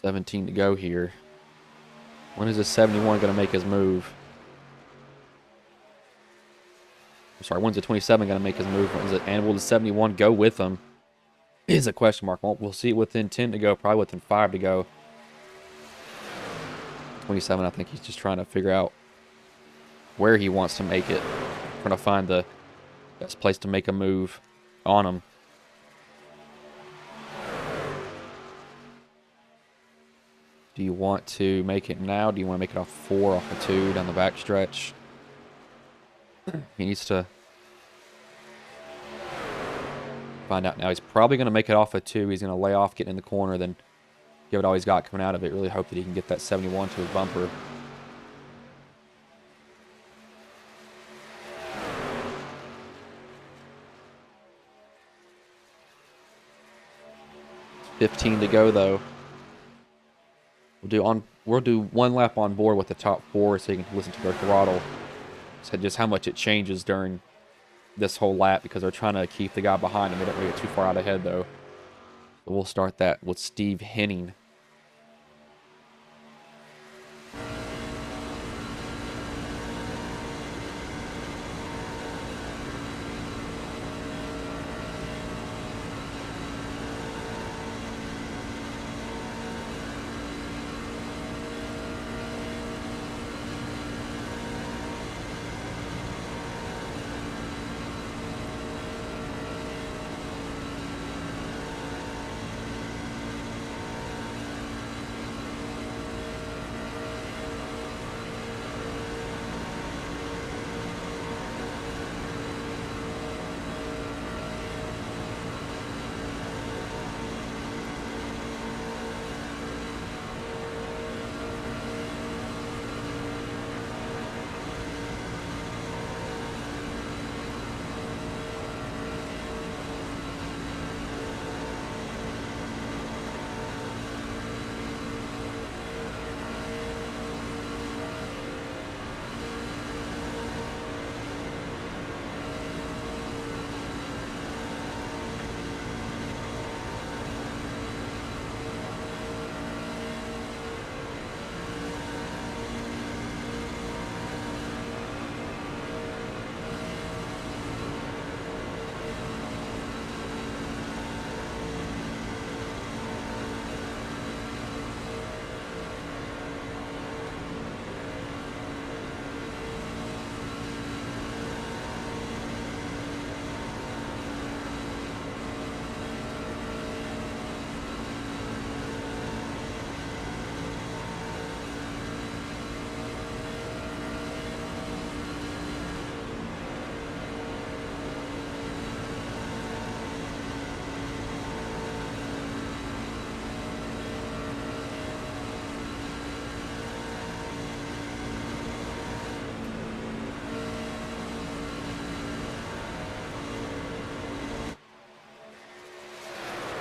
$17 to go here. When is the 71 going to make his move? I'm sorry, when's the 27 going to make his move? And will the 71 go with him? Is a question mark. Well, we'll see it within 10 to go, probably within 5 to go. 27, I think he's just trying to figure out where he wants to make it. Trying to find the best place to make a move on him. Do you want to make it now? Do you want to make it off 4, off of 2 down the back stretch? He needs to find out now. He's probably going to make it off of 2. He's going to lay off, get in the corner, then give it all he's got coming out of it. Really hope that he can get that 71 to his bumper. $15 to go though. We'll do 1 lap on board with the top 4 so you can listen to their throttle. So just how much it changes during this whole lap because they're trying to keep the guy behind him. They don't want to get too far out ahead though. So we'll start that with Steve Henning.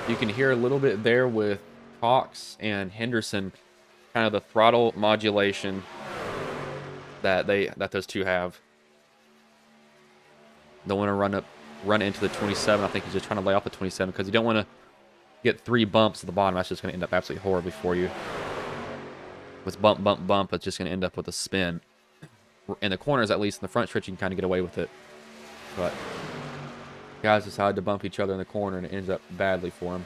You can hear a little bit there with Cox and Henderson, kind of the throttle modulation that those two have. Don't want to run into the 27. I think he's just trying to lay off the 27 because you don't want to get 3 bumps at the bottom. That's just going to end up absolutely horribly for you. With bump, bump, bump, it's just going to end up with a spin. In the corners, at least in the front stretch, you can kind of get away with it. But guys decide to bump each other in the corner, and it ends up badly for them.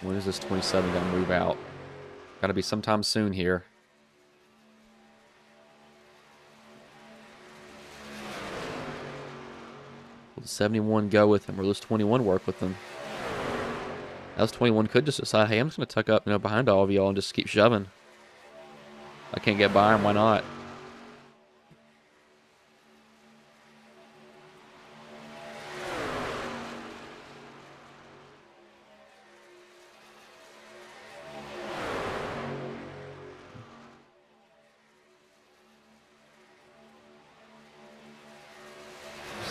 When is this 27 going to move out? Got to be sometime soon here. Will the 71 go with him, or will this 21 work with him? This 21 could just decide, hey, I'm just going to tuck up, behind all of y'all and just keep shoving. I can't get by him, why not?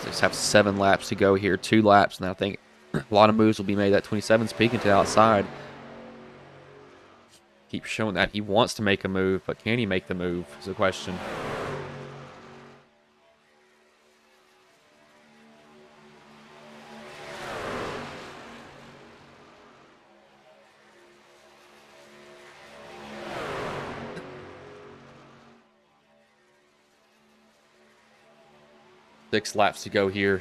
Just have 7 laps to go here, 2 laps, and I think a lot of moves will be made. That 27's peeking to the outside. Keep showing that he wants to make a move, but can he make the move is the question. Six laps to go here.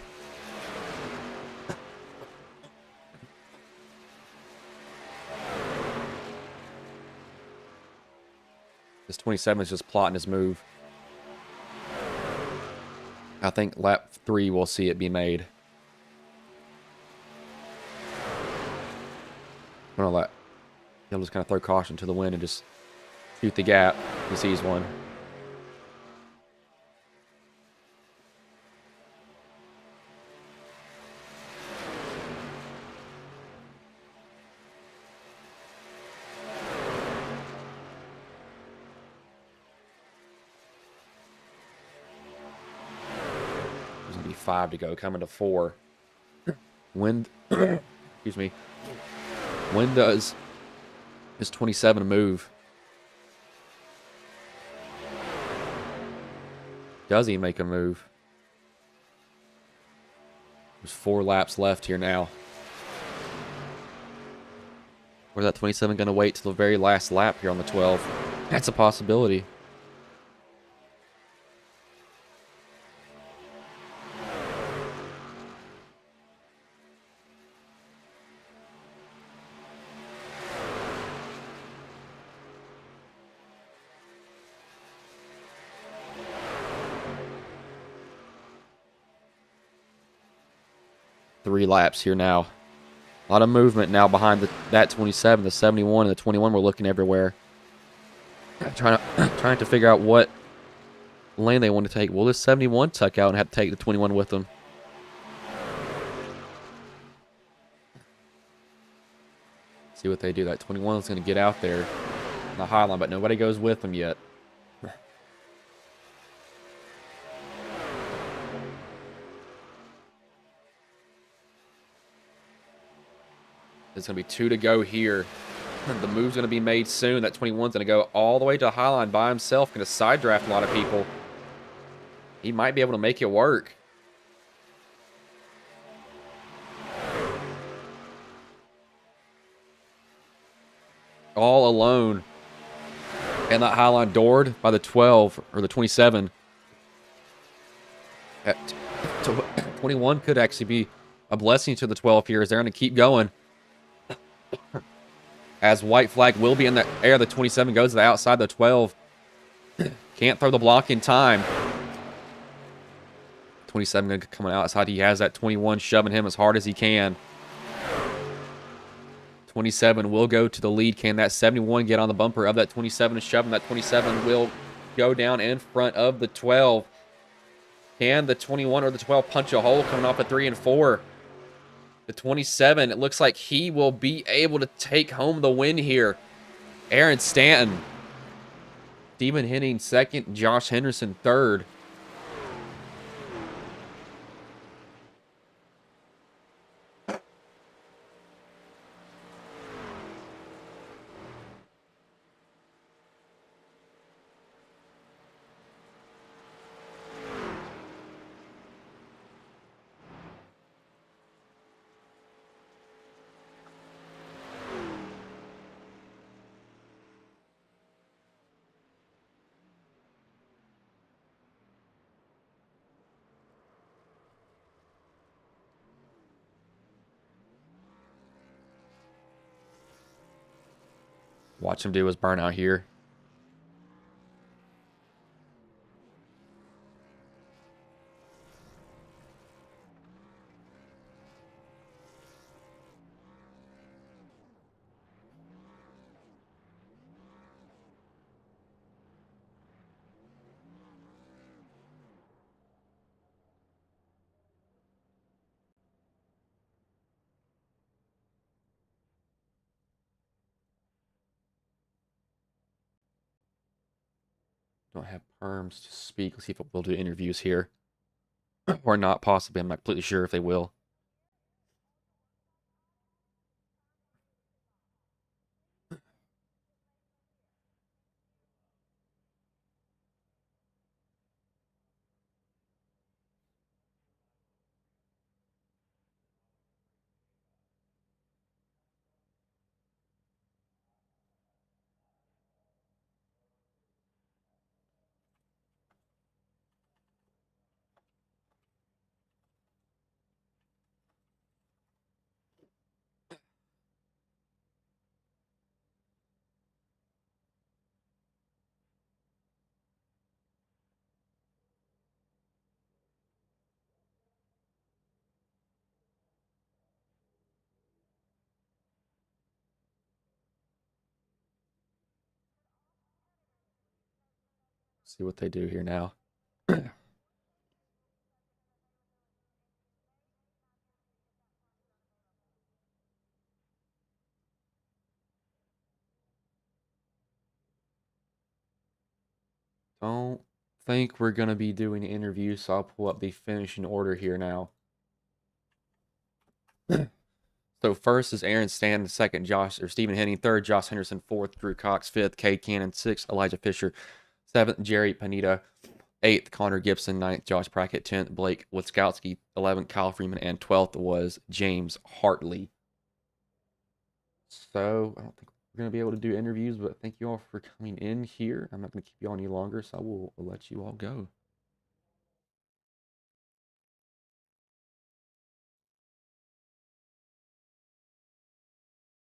This 27 is just plotting his move. I think lap 3 we'll see it be made. I'm gonna he'll just kind of throw caution to the wind and just shoot the gap. He sees one. There's gonna be 5 to go, coming to 4. When, excuse me. When does his 27 move? Does he make a move? There's 4 laps left here now. Or is that 27 going to wait till the very last lap here on the 12? That's a possibility. Three laps here now. A lot of movement now behind that 27, the 71, and the 21. We're looking everywhere, trying to figure out what lane they want to take. Will this 71 tuck out and have to take the 21 with them? See what they do. That 21 is going to get out there in the high line, but nobody goes with them yet. There's going to be 2 to go here. The move's going to be made soon. That 21's going to go all the way to the high line by himself. Going to side draft a lot of people. He might be able to make it work. All alone. And that high line doored by the 12 or the 27. 21 could actually be a blessing to the 12 here as they're going to keep going. As white flag will be in the air, the 27 goes to the outside, the 12 can't throw the block in time. 27 going to come outside. He has that 21 shoving him as hard as he can. 27 will go to the lead. Can that 71 get on the bumper of that 27 and shove him? That 27 will go down in front of the 12. Can the 21 or the 12 punch a hole coming off at 3 and 4? The 27, it looks like he will be able to take home the win here. Aaron Stanton. Steven Henning second, Josh Henderson third. Watch him do his burnout here. Don't have perms to speak. Let's see if we'll do interviews here. Or not, possibly. I'm not completely sure if they will. See what they do here now. Don't think we're going to be doing interviews, so I'll pull up the finishing order here now. So first is Aaron Stanton, second Stephen Henning, third Josh Henderson, fourth Drew Cox, fifth Cade Cannon, sixth Elijah Fisher, seventh Jerry Panetta, eighth Connor Gibson, ninth Josh Brackett, 10th Blake Witkowski, 11th Kyle Freeman, and 12th was James Hartley. So I don't think we're going to be able to do interviews, but thank you all for coming in here. I'm not going to keep you on any longer, so I will let you all go.